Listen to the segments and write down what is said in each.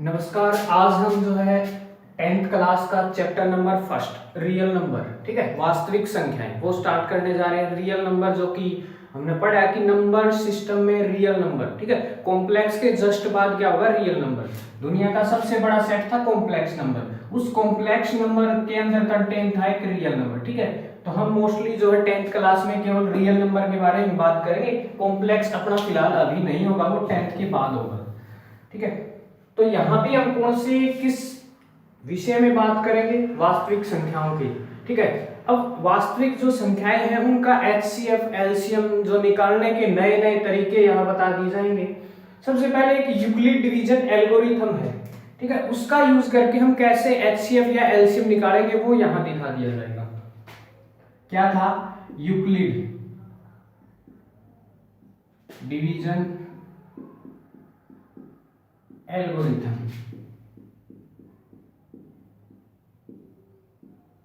नमस्कार। आज हम जो है 10th क्लास का chapter number first real number, ठीक है, वास्तविक संख्याएं, वो स्टार्ट करने जा रहे हैं। रियल नंबर जो कि हमने पढ़ा है कि नंबर सिस्टम में रियल नंबर, ठीक है, कॉम्प्लेक्स के जस्ट बाद क्या होगा, रियल नंबर। दुनिया का सबसे बड़ा सेट था कॉम्प्लेक्स नंबर, उस कॉम्प्लेक्स नंबर के अंदर कंटेन था एक रियल नंबर, ठीक है। तो हम मोस्टली जो है 10th क्लास में केवल रियल नंबर के बारे में बात करेंगे। कॉम्प्लेक्स अपना फिलहाल अभी नहीं होगा, वो 10th के बाद होगा, ठीक है। तो यहाँ पे हम कौन से किस विषय में बात करेंगे, वास्तविक संख्याओं की, ठीक है। अब वास्तविक जो संख्याएं हैं उनका एचसीएफ एलसीएम जो निकालने के नए नए तरीके यहाँ बता दिए जाएंगे। सबसे पहले एक यूक्लिड डिवीजन एल्गोरिथम है, ठीक है, उसका यूज करके हम कैसे एचसीएफ या एलसीएम निकालेंगे वो यहाँ दिखा दिया जाएगा। क्या था, यूक्लिड डिवीजन एल्गोरिथम।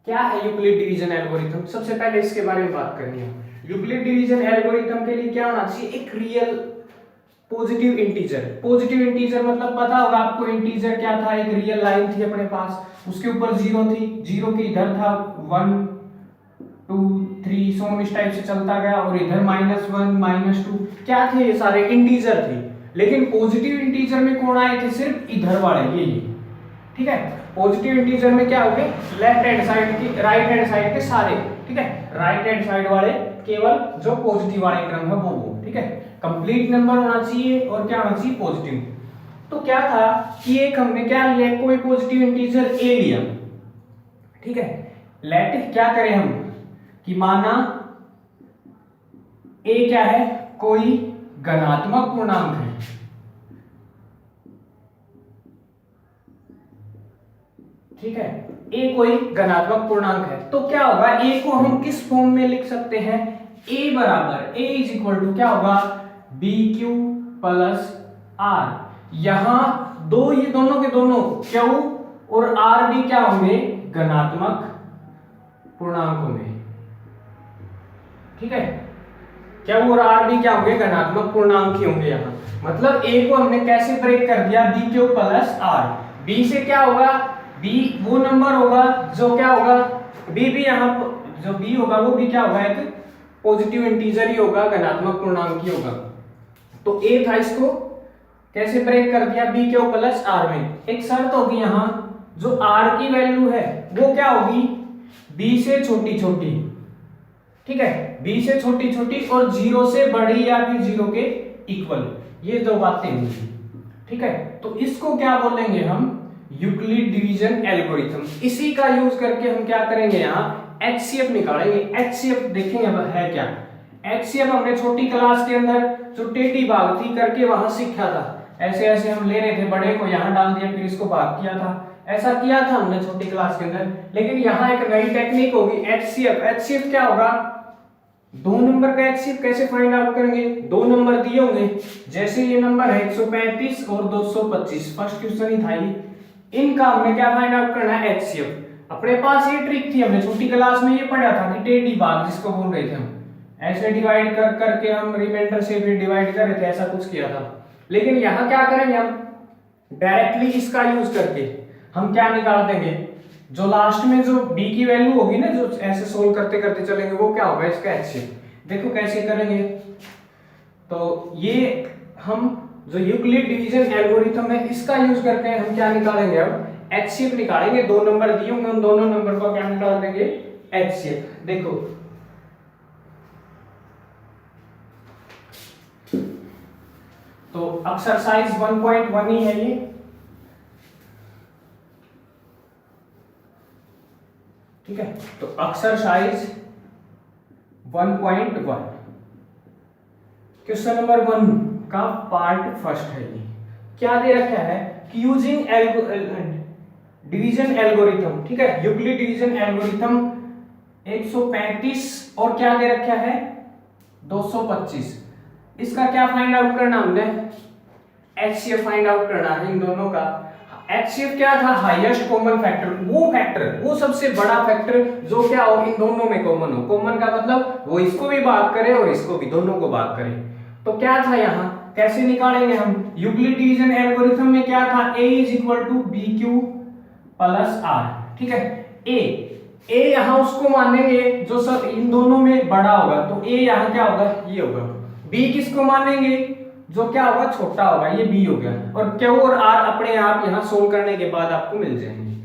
क्या है यूक्लिड डिवीजन एल्गोरिथम? सबसे पहले इसके बारे में बात करेंगे। यूक्लिड डिवीजन एल्गोरिथम के लिए क्या होना चाहिए, एक real positive integer. Positive integer मतलब पता होगा आपको, इंटीजर क्या था, एक रियल लाइन थी अपने पास, उसके ऊपर जीरो थी, जीरो के इधर था 1 2 3 सो इस टाइप से चलता गया, और इधर -1 -2 क्या थे, ये सारे इंटीजर थे। लेकिन पॉजिटिव इंटीजर में कौन आए थे, सिर्फ इधर वाले, ये, ठीक है। पॉजिटिव इंटीजर में क्या हो गए, लेफ्ट हैंड साइड की, राइट हैंड साइड के सारे, ठीक है, राइट हैंड साइड वाले केवल जो पॉजिटिव वाले क्रम है वो, ठीक है। कंप्लीट नंबर होना चाहिए और क्या होना चाहिए, पॉजिटिव। तो क्या था कि एक हमने क्या लिया, कोई पॉजिटिव इंटीजर ए लिया, ठीक है। लेट क्या करें हम कि माना ए क्या है, कोई धनात्मक पूर्णांक है, ठीक है, ए कोई धनात्मक पूर्णांक है। तो क्या होगा, ए को हम किस फॉर्म में लिख सकते हैं, ए बराबर ए इज इक्वल टू क्या होगा, बी क्यू प्लस आर। यहां दो, ये दोनों के दोनों क्यू और आर भी क्या होंगे, धनात्मक पूर्णांक होंगे, ठीक है। क्या और आर भी क्या होंगे, धनात्मक पूर्णांक ही होंगे। यहाँ मतलब ए को हमने कैसे ब्रेक कर दिया, B Q plus R. B से क्या होगा, बी वो नंबर होगा जो क्या होगा, बी भी यहाँ जो बी होगा वो भी क्या होगा, एक पॉजिटिव इंटीजर ही होगा, धनात्मक पूर्णांक ही होगा। तो ए था, इसको कैसे ब्रेक कर दिया, बी क्यू प्लस आर में। एक शर्त होगी यहाँ, जो आर की वैल्यू है वो क्या होगी, बी से छोटी छोटी, ठीक है, बी से छोटी छोटी और जीरो से बड़ी या फिर जीरो के इक्वल, ये दो बातें होंगी, ठीक है। तो इसको क्या बोलेंगे हम, यूक्लिड डिवीजन एल्गोरिथम। इसी का यूज करके हम क्या करेंगे, यहाँ एचसीएफ निकालेंगे। एचसीएफ देखेंगे अब है क्या। एचसीएफ हमने छोटी क्लास के अंदर जो टेढ़ी भाग थी करके वहां सीखा था, ऐसे ऐसे हम ले रहे थे, बड़े को यहाँ डाल दिया, फिर इसको भाग किया था, ऐसा किया था हमने छोटी क्लास के अंदर। लेकिन यहाँ एक नई टेक्निक होगी, एचसीएफ। एचसीएफ क्या होगा, दो नंबर का एचसीएफ कैसे फाइंड आउट करेंगे, दो नंबर दिए होंगे, जैसे ये नंबर है 135 और 225, फर्स्ट क्वेश्चन ही था ये, इनका हमने क्या फाइंड आउट करना है, एचसीएफ। अपने पास ये ट्रिक थी, हमने छोटी क्लास में ये पढ़ा था कि टेढ़ी भाग जिसको बोल रहे थे हम, ऐसे डिवाइड कर करके हम रिमाइंडर से भी डिवाइड कर रहे थे, ऐसा कुछ किया था। लेकिन यहाँ क्या करेंगे हम, डायरेक्टली इसका यूज करके हम क्या निकाल देंगे, जो लास्ट में जो b की वैल्यू होगी ना, जो ऐसे सोल्व करते करते चलेंगे, वो क्या होगा, इसका एचसीएफ। देखो कैसे करेंगे, तो ये हम जो यूक्लिड डिवीजन एल्गोरिथम है इसका यूज करके हम क्या निकालेंगे, अब एचसीएफ निकालेंगे। दो नंबर दिए होंगे, उन दोनों नंबर को क्या निकाल देंगे, एचसीएफ। देखो तो एक्सरसाइज 1.1 ही है ये, ठीक है। तो एक्सरसाइज 1.1 क्वेश्चन नंबर 1 का पार्ट फर्स्ट है। ये क्या दे रखा है कि यूजिंग डिवीजन एल्गोरिथम, ठीक है, यूक्लिड डिवीजन एल्गोरिथम 135 और क्या दे रखा है 225। इसका क्या फाइंड आउट करना, हमने एचसीएफ फाइंड आउट करना है इन दोनों का। एचसीएफ क्या था, हाईएस्ट कॉमन फैक्टर, वो सबसे बड़ा फैक्टर जो क्या हो, इन दोनों में कॉमन हो। कॉमन का मतलब वो इसको भी भाग करे और इसको भी, दोनों को भाग करे। तो क्या था यहाँ, कैसे निकालेंगे हम, यूक्लिड डिवीजन एल्गोरिथम में क्या था, a is equal to B Q plus R. ठीक है, ए यहाँ उसको मानेंगे जो सब इन दोनों में बड़ा होगा, तो a यहाँ क्या होगा, ये होगा। b किसको मानेंगे, जो क्या होगा, छोटा होगा, ये b हो गया। और q और r अपने आप यहाँ सोल्व करने के बाद आपको मिल जाएंगे।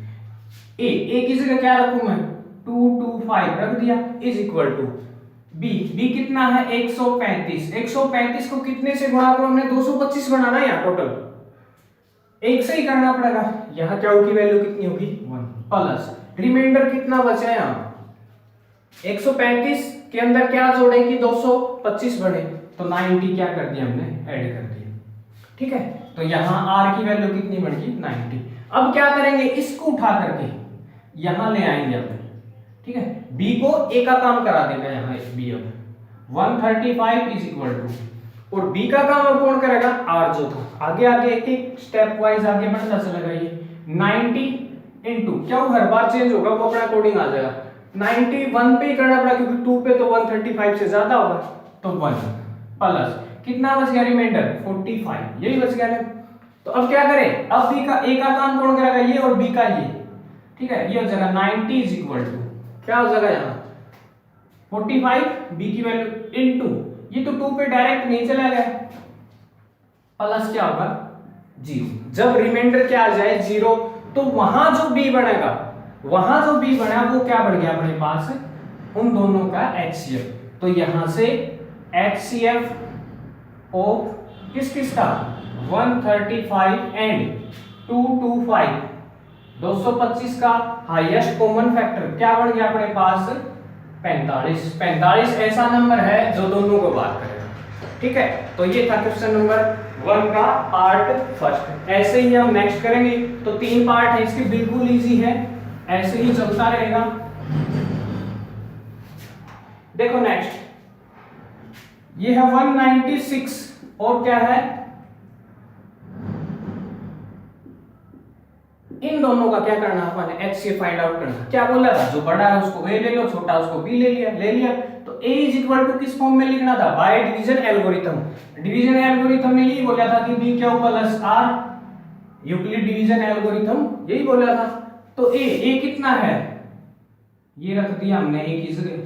a की जगह क्या रखूं मैं, 225 रख दिया, इज इक्वल टू b कितना है 135। 135 को कितने से गुणा करो, हमने 225 बनाना है यहाँ टोटल, एक से ही करना पड़ेगा। यहाँ क्या की वैल्यू कितनी होगी 1 प्लस रिमाइंडर कितना बचा है यहाँ 135 के अंदर क्या जोड़े कि 225 बने, तो 90 क्या कर दिया हमने, ऐड कर दिया। ठीक है, तो यहाँ r की वैल्यू कितनी बन गई 90। अब क्या करेंगे, इसको उठा करके यहाँ ले आएंगे अपन। ठीक है, b को a का काम करा देगा यहाँ, b अब 135 इज इक्वल टू, और b का काम और कौन करेगा, r जो था। आगे आगे एक एक स्टेप वाइज आगे बढ़ता चलेगा। ये 90 इनटू क्या, वो हर बार चेंज होगा, वो अपना अकॉर्डिंग आ जाएगा। 91 पे ही करना पड़ा क्योंकि 2 पे तो 135 से ज्यादा होगा, तो 1 प्लस कितना बच गया रिमाइंडर 45, यही बच गया ना। तो अब क्या करें, अब b का a का काम कौन करेगा, ये, और b का ये। ठीक है, ये हो जाएगा 90 इज इक्वल टू क्या हो जाएगा यहाँ 45, b की वैल्यू इनटू ये तो 2 पे डायरेक्ट नहीं चला गया, प्लस क्या होगा 0। जब रिमाइंडर क्या आ जाए 0, तो वहां जो b बनेगा, वहां जो b बना वो क्या बन गया अपने पास, उन दोनों का HCF। तो यहां से HCF ऑफ किस किस का 135 एंड 225 225 का हाईएस्ट कॉमन फैक्टर क्या बन गया अपने पास 45। 45 ऐसा नंबर है जो दोनों को बात करेगा। ठीक है, तो ये था क्वेश्चन नंबर 1 का पार्ट फर्स्ट। ऐसे ही हम नेक्स्ट करेंगे, तो 3 पार्ट है इसके, बिल्कुल इजी है, ऐसे ही चलता रहेगा। देखो नेक्स्ट, ये है 196 और क्या है, इन दोनों का क्या करना अपन HCF फाइंड आउट करना। क्या बोला था, जो बड़ा है उसको A ले लो, छोटा उसको B ले लिया। तो A इज इक्वल टू किस फॉर्म में लिखना था, by division algorithm. Division algorithm ने यही बोला था कि B Q plus R, Euclid division algorithm यही बोला था। तो A कितना है, ये रख दिया हमने A की जगह।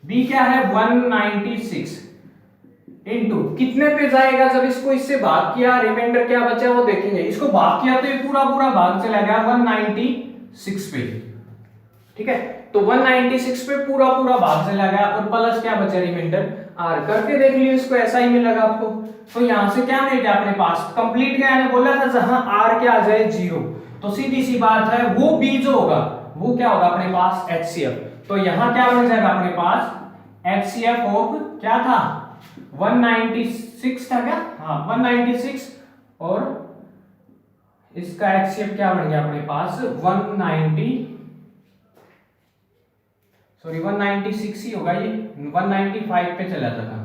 B क्या है 196 इनटू कितने पे जाएगा, जब इसको इससे भाग किया रिमाइंडर क्या बचा वो देखेंगे। इसको भाग किया तो ये पूरा भाग चला गया 196 पे। ठीक है, तो 196 पे पूरा भाग चला गया, और प्लस क्या बचा रिमाइंडर r। करके देख लियो, इसको ऐसा ही मिलेगा आपको। तो यहां से क्या मिल गया अपने पास, कंप्लीट गया है, बोला था जहां r क्या आ जाए 0, तो सीधी सी बात है वो b जो होगा वो क्या होगा अपने पास HCF। तो यहां क्या बन जाएगा अपने पास HCF ऑफ क्या था 196 था क्या, हाँ 196, और इसका HCF क्या बन गया अपने पास 196 ही होगा, ये 195 पे चला जाता था,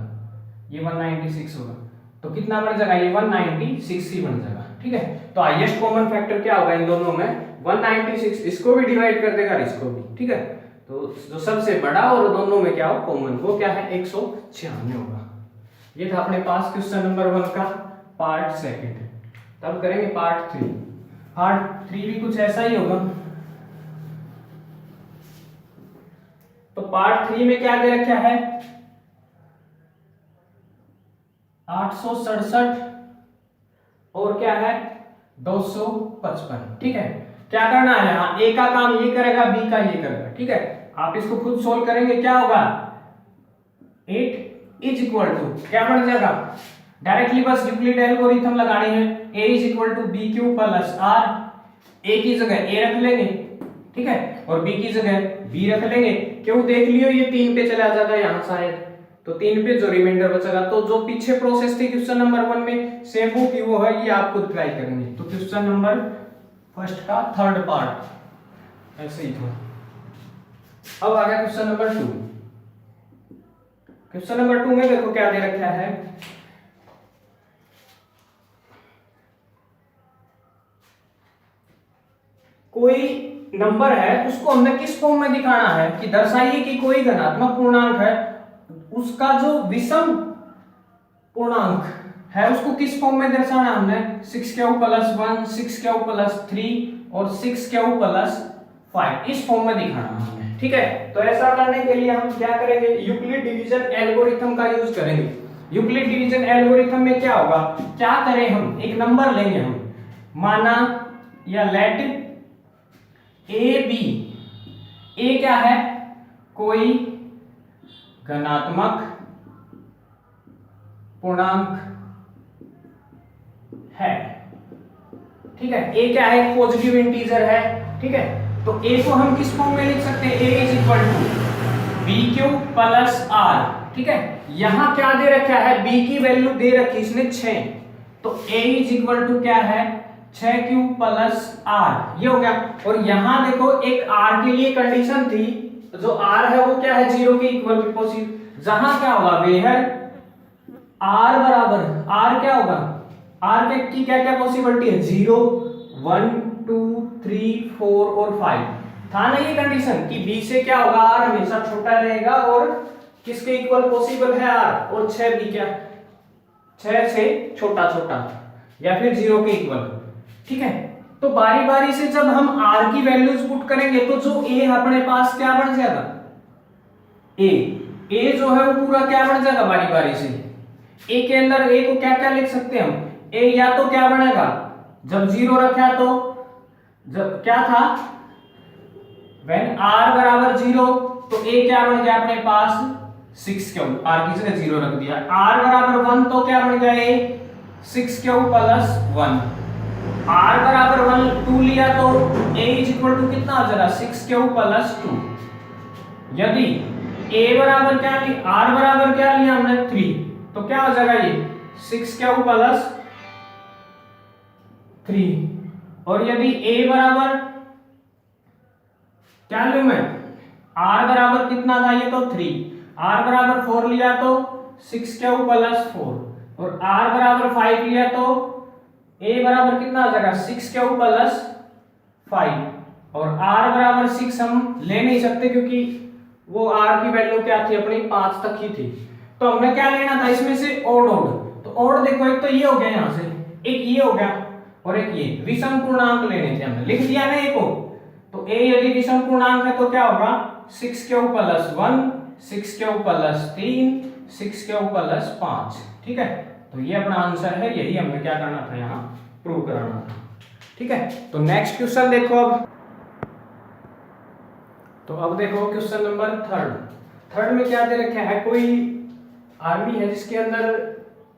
ये 196 होगा, तो कितना बन जाएगा ये 196 ही बन जाएगा। ठीक है, तो हाईएस्ट कॉमन फैक्टर क्या होगा इन दोनों में 196, इसको भी डिवाइड कर देगा इसको भी। ठीक है, तो जो सबसे बड़ा और दोनों में क्या हो कॉमन, वो क्या है 196 होगा। ये था अपने पास क्वेश्चन नंबर 1 का पार्ट सेकंड। तब करेंगे पार्ट 3। पार्ट 3 भी कुछ ऐसा ही होगा। तो पार्ट 3 में क्या दे रखा है 867 और क्या है 255। ठीक है, क्या करना है यहाँ, A का काम ये करेगा, B का ये करेगा। ठीक है, आप इसको खुद सोल्व करेंगे, क्या होगा 8 इज इक्वल टू क्या बन जाएगा, डायरेक्टली बस यूक्लिड एल्गोरिथम लगानी है। A is equal to B Q plus R, A की जगह A रख लेंगे, ठीक है, और B की जगह B रख लेंगे। क्यों, देख लियो ये 3 पे चला जाता है यहाँ शायद, तो 3 पे जो रिमाइंडर बचेगा, तो जो पीछे प्रोसेस थी क्वेश्चन नंबर 1 में सेम वो की वो है, ये आप खुद ट्राई करेंगे। तो क्वेश्चन नंबर फर्स्ट का थर्ड पार्ट ऐसे ही था। अब आ गया क्वेश्चन नंबर 2। क्वेश्चन नंबर 2 में देखो क्या दे रखा है, कोई नंबर है उसको हमने किस फॉर्म में दिखाना है कि दर्शाइए कि कोई धनात्मक पूर्णांक है, उसका जो विषम पूर्णांक है उसको किस फॉर्म में दर्शाना हमने 6q प्लस 1, 6q प्लस 3 और 6q प्लस 5 इस फॉर्म में दिखाना हमने। ठीक है, तो ऐसा करने के लिए हम क्या करेंगे, यूक्लिड डिवीजन एल्गोरिथम का यूज करेंगे। यूक्लिड डिवीजन एल्गोरिथम में क्या होगा, क्या करें हम, एक नंबर लेंगे हम, माना या लेट ए बी, ए क्या है, कोई धनात्मक पूर्णांक है। ठीक है, ए क्या है, पॉजिटिव इंटीजर है। ठीक है, तो ए को हम किस फॉर्म में लिख सकते हैं, A is equal to B Q plus R. ठीक है, यहां क्या दे रखा है, बी की वैल्यू दे रखी इसने 6, तो ए इज इक्वल टू क्या है 6q प्लस आर, ये हो गया। और यहां देखो एक आर के लिए कंडीशन थी, जो आर है वो क्या है 0 के इक्वल पॉसिबल, जहां क्या होगा वेयर आर बराबर, आर क्या होगा, आर के की क्या क्या पॉसिबिलिटी है 0, 1, 2, 3, 4 और 5 था ना ये कंडीशन कि बी से क्या होगा आर हमेशा छोटा रहेगा और किसके इक्वल पॉसिबल है आर, और 6 भी क्या 6 से छोटा छोटा या फिर 0 के इक्वल। ठीक है, तो बारी बारी से जब हम आर की वैल्यूज पुट करेंगे तो जो ए अपने पास क्या बन जाएगा, ए जो है वो पूरा क्या बन जाएगा बारी बारी से। ए के अंदर ए को क्या क्या लिख सकते हैं हम, ए या तो क्या बनेगा, जब 0 रखा तो जब क्या था व्हेन आर बराबर 0, तो ए क्या बन गया अपने पास 6q, आर की जगह 0 रख दिया। आर बराबर 1 तो क्या बन गया ए 6q प्लस 1। आर बराबर 1 2 लिया तो ए इज इक्वल टू कितना आ जाएगा 6q प्लस 2। यदि ए बराबर क्या लिया, आर बराबर क्या लिया हमने 3, तो क्या हो जाएगा ये 6q प्लस 3। और यदि a बराबर क्या लूं मैं, r बराबर कितना था ये तो 3, r बराबर 4 लिया तो 6q प्लस 4, और r बराबर 5 लिया तो a बराबर कितना आ जाएगा 6q प्लस 5, और r बराबर 6 हम ले नहीं सकते क्योंकि वो r की वैल्यू क्या थी अपनी 5 तक ही थी। तो हमने क्या लेना था इसमें से ओड, तो ओड देखो एक तो ये हो गया यहां से, एक ये हो गया और एक ये विषम पूर्णांक लेने थे, हमने लिख दिया ना ए को। तो ए यदि विषम पूर्णांक है तो क्या होगा 6q plus 1, 6q plus 3, 6q plus 5। ठीक है, तो ये अपना आंसर है, यही हमें क्या करना था यहाँ प्रूव कराना था। ठीक है, तो नेक्स्ट क्वेश्चन देखो अब। तो अब देखो क्वेश्चन नंबर थर्ड में क्या दे रखा है, कोई आर्मी है जिसके अंदर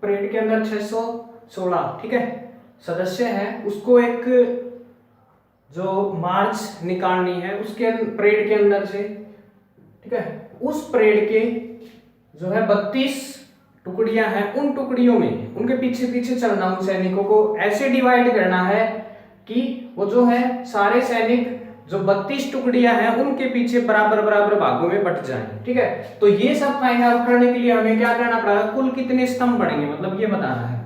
परेड के अंदर 616 ठीक है सदस्य हैं, उसको एक जो मार्च निकालनी है उसके परेड के अंदर से। ठीक है, उस परेड के जो है 32 टुकड़ियां हैं, उन टुकड़ियों में उनके पीछे पीछे चलना, उन सैनिकों को ऐसे डिवाइड करना है कि वो जो है सारे सैनिक जो 32 टुकड़ियां हैं उनके पीछे बराबर बराबर भागों में बट जाएं। ठीक है, तो ये सब फाइंड आउट करने के लिए हमें क्या करना पड़ेगा, कुल कितने स्तंभ बढ़ेंगे मतलब ये बताना है।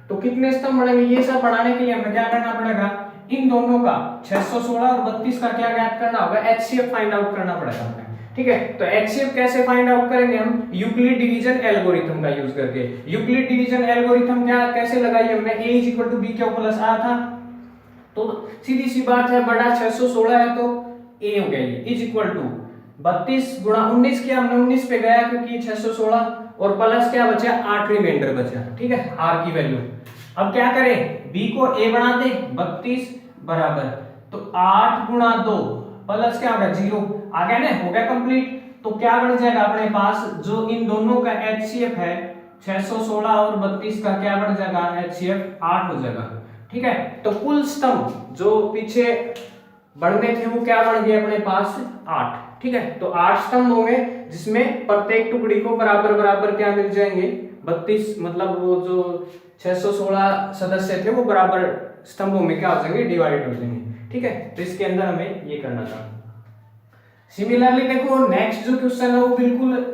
तो कितने स्तंभ बढ़ेंगे ये सब बढ़ाने के लिए हमें क्या करना पड़ेगा, इन दोनों का 616 और 32 का क्या ज्ञात करना होगा, एचसीएफ फाइंड आउट करना पड़ेगा हमें। ठीक है, तो एचसीएफ कैसे फाइंड आउट करेंगे हम, यूक्लिड डिवीजन एल्गोरिथम का यूज करके। यूक्लिड डिवीजन एल्गोरिथम क्या कैसे लगाई हमने, a equal to B Q plus R था, तो सीधी सी बात है बड़ा 616 है तो a हो गया, ये इज इक्वल टू 32 गुणा 19 किया हमने, 19 पे गया क्योंकि 616 और प्लस क्या बचा 8 रिमाइंडर बचा। ठीक है, r की वैल्यू अब क्या करें, b को a बना दे 32 बराबर तो 8 गुणा 2 प्लस क्या होगा 0 आ गया ना, हो गया कंप्लीट। तो क्या बन जाएगा अपने पास, जो इन दोनों का एचसीएफ है 616 और 32 का क्या बन जाएगा एचसीएफ 8 हो जाएगा। ठीक है, तो कुल स्तंभ जो पीछे बढ़ने थे वो क्या बन गए अपने पास 8। ठीक है, तो 8 स्तंभ होंगे जिसमें प्रत्येक टुकड़ी को बराबर बराबर क्या मिल जाएंगे 32, मतलब वो जो 616 सदस्य थे वो बराबर स्तंभों में क्या हो जाएंगे डिवाइड हो जाएंगे। ठीक है, तो इसके अंदर हमें ये करना था। सिमिलरली देखो नेक्स्ट जो क्वेश्चन है वो बिल्कुल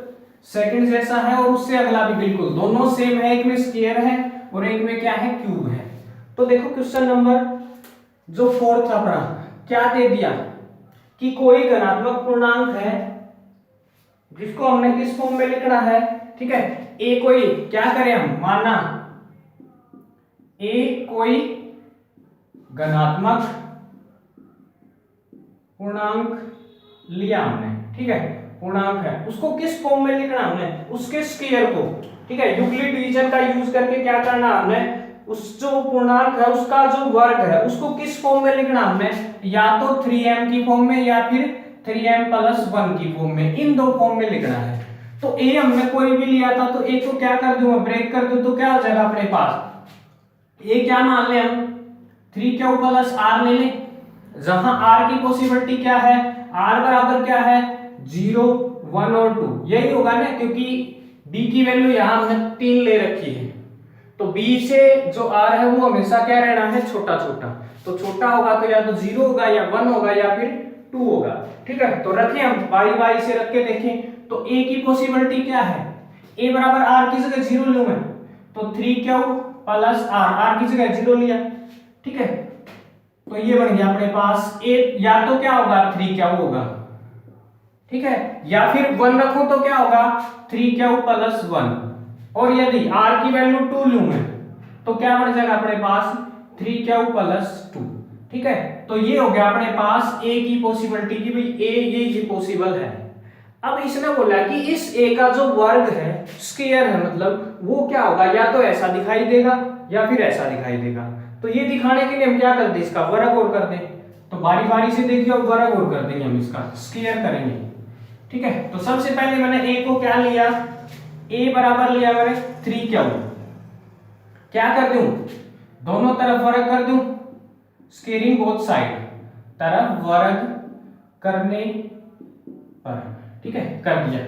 सेकंड जैसा है और उससे अगला भी बिल्कुल, दोनों सेम है, एक में स्क्वायर है और एक में क्या है क्यूब है। तो देखो क्वेश्चन नंबर जो 4 था अपना क्या दे दिया कि कोई धनात्मक पूर्णांक है जिसको हमने किस फॉर्म में लिखना है। ठीक है, ए कोई क्या करें हम, माना ए कोई घनात्मक पूर्णांक लिया हमने, ठीक है, पूर्णांक है, उसको किस फॉर्म में लिखना हमने, उसके स्क्वायर को, ठीक है, यूक्लिड डिवीजन का यूज करके क्या करना हमने, उस जो पूर्णांक है उसका जो वर्ग है उसको किस फॉर्म में लिखना हमने, या तो 3m की फॉर्म में या फिर 3m + 1 की फॉर्म में, इन दो फॉर्म में लिखना है। तो ए हमने कोई भी लिया था तो ए को क्या कर दूं, ब्रेक कर दूं, तो क्या हो जाएगा अपने पास, ए क्या मान ले हम, 3q + r ले लें, जहां r की पॉसिबिलिटी क्या है, r बराबर क्या है, 0, 1 और 2, यही होगा ना, क्योंकि b की वैल्यू यहां हमने 3 ले रखी है, तो b से जो r है वो हमेशा क्या रहना है, छोटा छोटा, तो छोटा होगा तो या तो 0 होगा या 1 होगा या फिर 2 होगा, ठीक है। तो रखें हम बारी बारी से रख के देखें, तो a की पॉसिबिलिटी क्या है, a बराबर r की जगह 0 लूं मैं, तो 3q + r की जगह 0 लिया, ठीक है, तो ये बन गया अपने पास a, या तो क्या होगा 3q होगा, ठीक है, या फिर 1 रखो तो क्या होगा 3q + 1, और यदि r की वैल्यू 2 लूं मैं तो क्या बन जाएगा अपने पास 3q + 2, ठीक है। तो ये हो गया अपने पास a की पॉसिबिलिटी की भाई a ये पॉसिबल है। अब इसने बोला कि इस a का जो वर्ग है, स्क्वायर है, मतलब वो क्या होगा, या तो ऐसा दिखाई देगा या फिर ऐसा दिखाई देगा, तो ये दिखाने के लिए हम क्या करते हैं, इसका वर्ग और कर दें, तो बारी बारी से देखिए अब वर्ग और कर देंगे हम, इसका स्क्वायर करेंगे, ठीक है। तो सबसे पहले मैंने a को क्या लिया, a बराबर लिया मैंने 3q, क्या कर दूं, दोनों तरफ वर्ग कर दूं, स्क्वायरिंग बोथ साइड, तरफ वर्ग करने पर, ठीक है, कर दिया,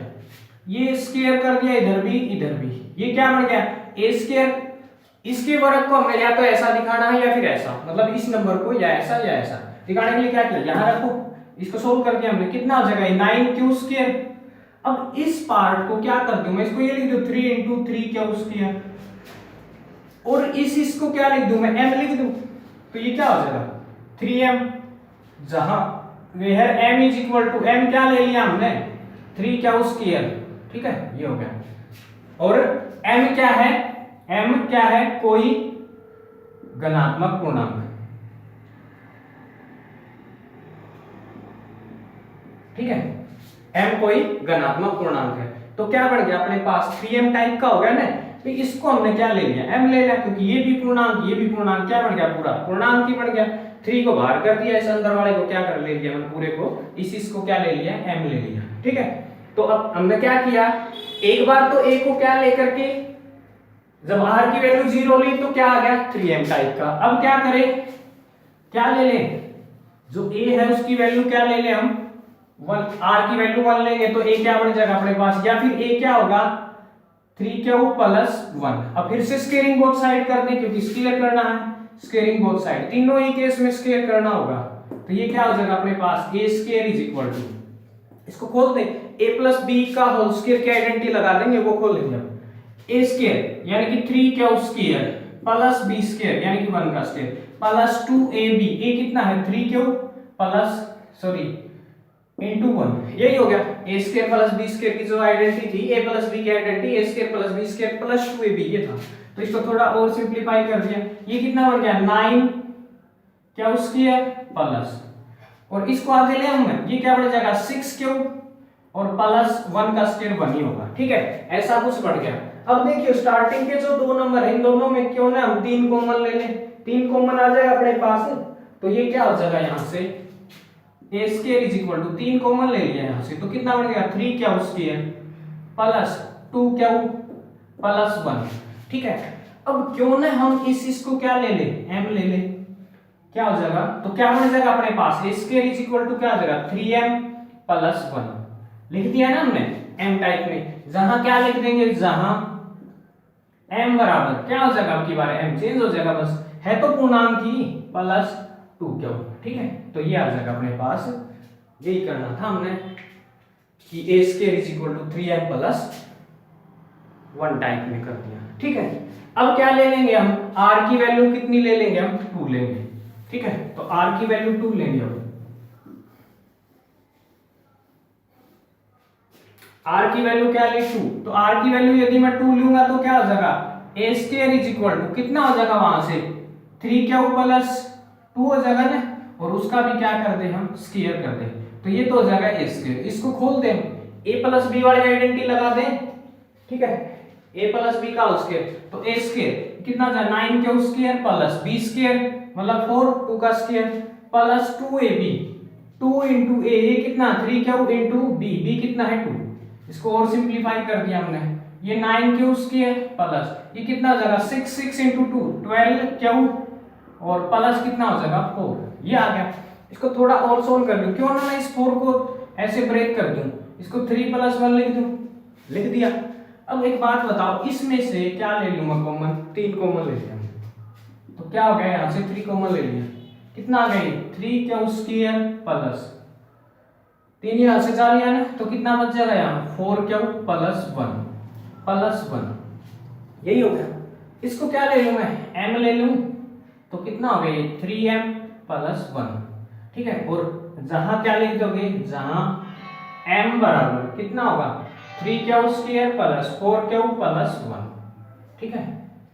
ये स्क्वायर कर दिया, इधर भी इधर भी, ये क्या बन गया a², इसके वर्ग को हमें या तो ऐसा दिखाना है या फिर ऐसा, मतलब इस नंबर को या ऐसा दिखाने के लिए क्या किया, यहां रखो, इसको सोल्व कर दिया हमने, कितना हो जाएगा 9q²। अब इस पार्ट को क्या कर दूं मैं, इसको ये लिख दूं 3 × 3q², और इसको क्या लिख दूं मैं, m लिख दूं, तो ये क्या हो जाएगा 3m, जहां वेयर m = m क्या ले लिया हमने 3q², ठीक है, ये हो गया, और m क्या है, m क्या है, कोई घनात्मक पूर्णांक, ठीक है, m कोई घनात्मक पूर्णांक है, तो क्या बढ़ गया अपने पास 3m टाइप का हो गया ना, तो इसको हमने क्या ले लिया, m ले लिया, क्योंकि ये भी पूर्णांक क्या बन गया, पूरा पूर्णांक ही बन गया, 3 को बाहर कर दिया, इस अंदर वाले को क्या कर ले लिया मैंने, पूरे को इसको क्या ले लिया, m ले लिया, ठीक है। तो अब हमने क्या किया, एक बार तो a को क्या लेकर के, जब r की वैल्यू 0 ली तो क्या आ गया 3m टाइप का, अब क्या करें, क्या ले लें, जो a है उसकी वैल्यू क्या ले लें हम 1, r की वैल्यू 1 लेंगे तो a क्या बन जाएगा अपने पास, या फिर a क्या होगा 3q + 1, अब फिर से स्क्वायरिंग बोथ साइड कर दें, क्योंकि स्क्वायर करना है, स्क्वायरिंग बोथ साइड, तीनों ही केस में स्क्वायर करना होगा, तो ये क्या हो जाएगा अपने पास a² = इसको खोल दें, a + b का होल स्क्वायर की आइडेंटिटी लगा देंगे, वो खोल देंगे हम, a² यानी कि 3q² + b² यानी कि 1 का स्क्वायर प्लस 2ab, a कितना है 3q + 1, यही हो गया a² + b² की जो आइडेंटिटी थी, a + b की आइडेंटिटी a² + b² + 2ab ये था, तो इसको थोड़ा और सिंपलीफाई कर दिया, ये कितना बन गया 9q² प्लस, और इसको आगे ले आऊंगा, ये क्या बन जाएगा 6q और +1 का स्क्वायर 1 ही होगा, ठीक है, ऐसा कुछ बढ़ गया। अब देखिए स्टार्टिंग के जो दो नंबर है इन दोनों में क्यों ना हम 3 कॉमन ले लें, 3 कॉमन आ जाएगा अपने पास, तो ये क्या हो जाएगा यहां से a² = 3 कॉमन ले लिया यहां से, तो कितना बन गया 3q² + 2q + 1, ठीक है। अब क्यों ना हम इसको क्या ले ले m ले ले, क्या हो जाएगा, तो क्या बन जाएगा अपने पास a² = क्या हो जाएगा 3m + 1, लिख दिया ना हमने m टाइप में, जहां क्या लिख देंगे, जहां m बराबर क्या हो जाएगा, आपकी बार m चेंज हो जाएगा, बस है तो पूर्णांक ही, +2q, ठीक है, तो ये आ जाएगा अपने पास, यही करना था हमने कि a² = 3m + 1 टाइप में कर दिया, ठीक है। अब क्या ले लेंगे हम, r की वैल्यू कितनी ले लेंगे हम 2 लेंगे, ठीक है, तो r की वैल्यू 2 लेंगे हम, आर की वैल्यू क्या ली 2, तो आर की वैल्यू यदि मैं 2 लूंगा तो क्या हो जाएगा ए स्क्वायर इज इक्वल टू कितना हो जाएगा वहां से 3 प्लस 2 हो जाएगा ना, और उसका भी क्या कर दे हम स्क्वायर कर दे, तो ये तो हो जाएगा ए स्क्वायर। इसको खोल दें, ए प्लस बी वाली आइडेंटिटी लगा दें, ठीक है, ए प्लस बी का स्क्वायर, तो ए स्क्वायर कितना जा 9 के स्क्वायर प्लस बी स्क्वायर मतलब 4 2 का स्क्वायर प्लस 2ab 2 इंटू ए, ये कितना 3 क्यू इंटू बी, बी कितना है 2, इसको और सिंप्लीफाई कर दिया हमने, ये 9 क्यू स्क्वायर प्लस ये कितना हो जाएगा 6 6 इंटू 2 12 क्यू और प्लस कितना हो जाएगा 4, ये आ गया। इसको थोड़ा और सोल्व कर लूं, क्यों ना मैं इस 4 को ऐसे ब्रेक कर दूं, इसको 3 + 1 लिख दूं, लिख दिया। अब एक बात बताओ, इसमें से क्या ले लूंगा कॉमन, 3 कॉमन ले लिया, तो क्या हो गया यहाँ से 3 कॉमन ले लिया, कितना आ गया 3 क्यू स्क्वायर प्लस 3 यहाँ से जा लिया ना, तो कितना बच जाएगा यहाँ 4 क्यू प्लस 1 यही हो गया। इसको क्या ले लूं मैं m ले लूं, तो कितना हो गया 3m प्लस 1, ठीक है, और जहां क्या लिख दोगे, जहां m बराबर कितना होगा 3 Q square plus 4 Q plus 1, ठीक है।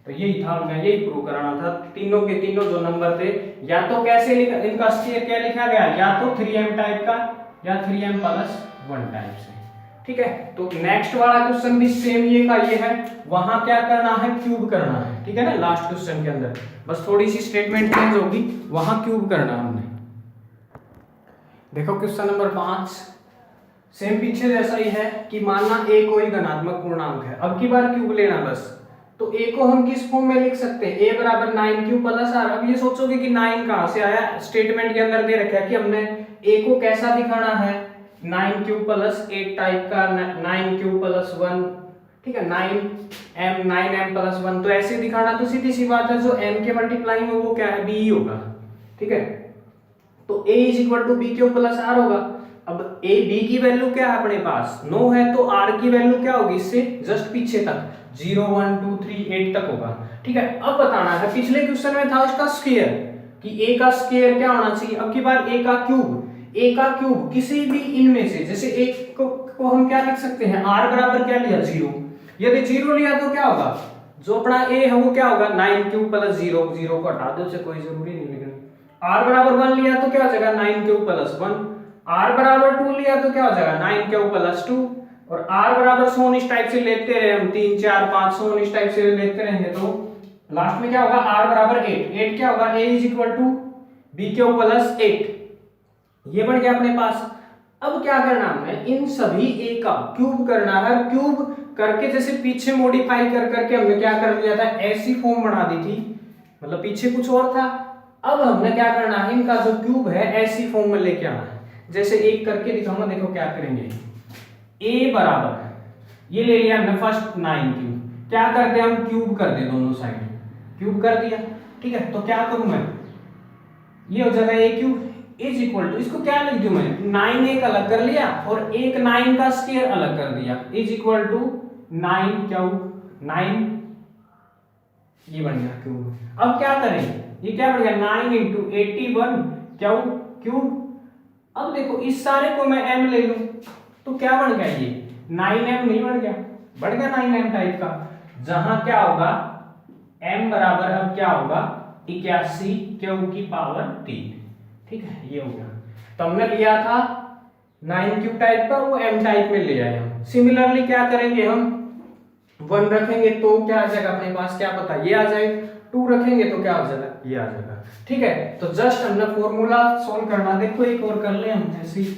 तो यही था, मैं यही प्रूव कराना था, तीनों के तीनों जो नंबर थे या तो कैसे लिखा, इनका स्क्वायर क्या लिखा गया, या तो 3m टाइप का या 3m प्लस 1 टाइप से, ठीक है। तो नेक्स्ट वाला क्वेश्चन भी सेम ये का ये है, वहां क्या करना है क्यूब करना है, ठीक है ना, लास्ट क्वेश्चन के अंदर बस थोड़ी सी स्टेटमेंट चेंज होगी, वहां क्यूब करना हमने। देखो क्वेश्चन नंबर 5 सेम पीछे जैसा ही है कि मानना a कोई धनात्मक पूर्णांक है, अब की बार क्यूब लेना बस, तो a को हम किस फॉर्म में लिख सकते हैं, a बराबर 9q प्लस r। अब ये सोचोगे कि 9 कहां से आया, स्टेटमेंट के अंदर दे रखा है कि हमने a को कैसा दिखाना है 9q प्लस 8 टाइप का, 9q प्लस 1, ठीक है, 9m प्लस 1, तो ऐसे दिखाना, तो सीधी सी बात है जो m के मल्टीप्लाई में वो क्या है b ही होगा, ठीक है। तो a is equal to B Q plus R होगा। अब a b की वैल्यू क्या है अपने पास 9 है, तो r की वैल्यू क्या होगी इससे जस्ट पीछे तक 0 1 2 3 8 तक होगा, ठीक है। अब बताना है, पिछले क्वेश्चन में था इसका स्क्वायर कि a का स्क्वायर क्या होना चाहिए, अब की बार a का क्यूब किसी भी इनमें से, जैसे एक को हम क्या लिख सकते हैं r बराबर क्या लिया 0, यदि 0 लिया तो क्या होगा, जो अपना a है वो क्या होगा 9q प्लस 0, 0 को हटा दो, कोई जरूरी नहीं लिखना। r बराबर 1 लिया तो क्या हो जाएगा 9q प्लस 1, r बराबर 2 लिया तो क्या हो जाएगा 9q प्लस 2, और r बराबर 100 इस टाइप से लेते रहे हम 3 4 5 100 इस टाइप से लेते रहेंगे, तो लास्ट में क्या होगा r बराबर 8 क्या होगा a is equal to bq plus 8, ये बन गया अपने पास। अब क्या करना है, इन सभी a का क्यूब करना है, क्यूब करके जैसे पीछे मॉडिफाई कर करके हमने क्या कर लिया था, ऐसी फॉर्म बना दी थी, मतलब पीछे कुछ और था, अब हमने क्या करना है इनका जो क्यूब है ऐसी फॉर्म में लेके आना है। जैसे एक करके दिखाऊंगा, देखो क्या करेंगे, a बराबर ये ले लिया हमने फर्स्ट 9q, क्या करते हम क्यूब कर दे दोनों साइड, क्यूब कर दिया, ठीक है। तो क्या करूं मैं, ये हो जाएगा a cube is equal to, इसको क्या लिख दूं मैं 9 एक अलग कर लिया और एक 9 का स्क्वायर अलग कर दिया, इज इक्वल टू 9 क्यूब 9, ये बन गया क्यूब। अब क्या करें, ये क्या बन गया 9 इंटू 81 क्यूब। अब देखो इस सारे को मैं m ले लूं तो क्या बन गया, ये 9m नहीं बन गया, बढ़ गया 9m टाइप का, जहां क्या होगा m बराबर अब क्या होगा 81 क्यू की पावर 3, ठीक है, ये हो गया। तो हमने लिया था 9q टाइप का, वो m टाइप में ले आए हम। सिमिलरली क्या करेंगे हम 1 रखेंगे तो क्या आ जाएगा अपने पास, क्या पता ये आ जाए, 2 रखेंगे तो क्या हो जाएगा ये आ जाएगा, ठीक है। तो जस्ट हमने फॉर्मूला सोल्व करना, देखो एक और कर ले हम ऐसे ही,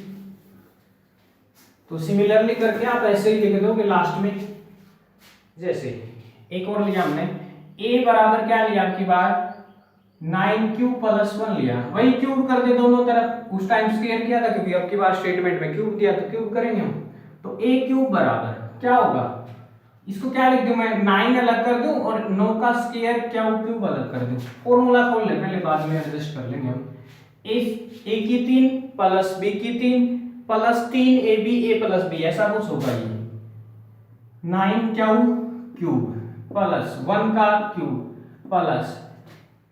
तो सिमिलरली करके आप ऐसे ही लिख दोगे लास्ट में, जैसे एक और लिया हमने a बराबर क्या लिया आपकी बार 9q प्लस 1 लिया, वही क्यूब कर दे दोनों तरफ, उस टाइम स्क्वायर किया था क्योंकि अब की बार स्टेटमेंट में क्यूब दिया तो क्यूब करेंगे हम। तो a क्यूब बराबर क्या होगा, इसको क्या लिख दूं मैं 9 अलग कर दूं और 9 का स्क्वायर क्या क्यूब अलग कर दूं, फॉर्मूला खोल ले पहले, बाद में एडजस्ट कर लेंगे हम। a की 3 प्लस b की 3 plus 3ab a plus b, ऐसा कुछ होगा ये 9 क्यूब प्लस 1 का क्यूब प्लस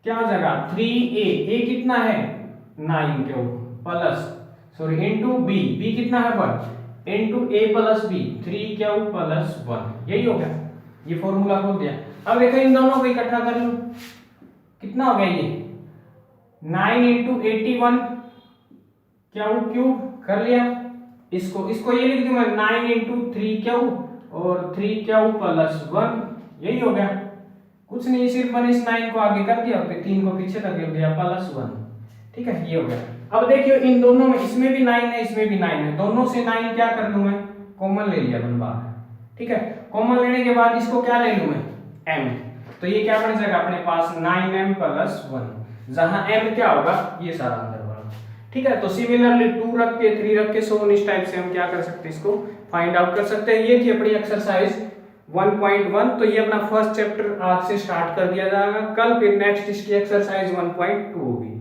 क्या हो जाएगा 3a कितना है 9 cube plus sorry into b कितना है 1 इंटू ए प्लस बी 3q प्लस 1, यही हो गया। ये फॉर्मूला खोल दिया। अब देखो इन दोनों को इकट्ठा कर लो, कितना हो गया ये 9 इंटू 81 क्यूब कर लिया। इसको ये लिख दूं मैं 9 इंटू 3q और 3q प्लस 1, यही हो गया। कुछ नहीं, सिर्फ मैंने इस 9 को आगे कर दिया, फिर 3 को पीछे रख दिया प्लस 1, ठीक है, ये हो गया। अब देखियो इन दोनों में, इसमें भी 9 है, इसमें भी 9 है, दोनों से 9 क्या कर लूं मैं, कॉमन ले लिया अपन बाहर, ठीक है। कॉमन लेने के बाद इसको क्या ले लूं मैं, m, तो ये क्या बन जाएगा अपने पास 9m प्लस 1, जहां m क्या होगा ये सारा अंदर वाला, ठीक है। तो सिमिलरली 2 रख के 3 रख के सो इस टाइप से हम क्या कर सकते हैं, इसको फाइंड आउट कर सकते हैं। ये थी अपनी एक्सरसाइज 1.1। तो ये अपना फर्स्ट चैप्टर आज से स्टार्ट कर दिया जाएगा, कल फिर नेक्स्ट इसकी एक्सरसाइज 1.2 होगी।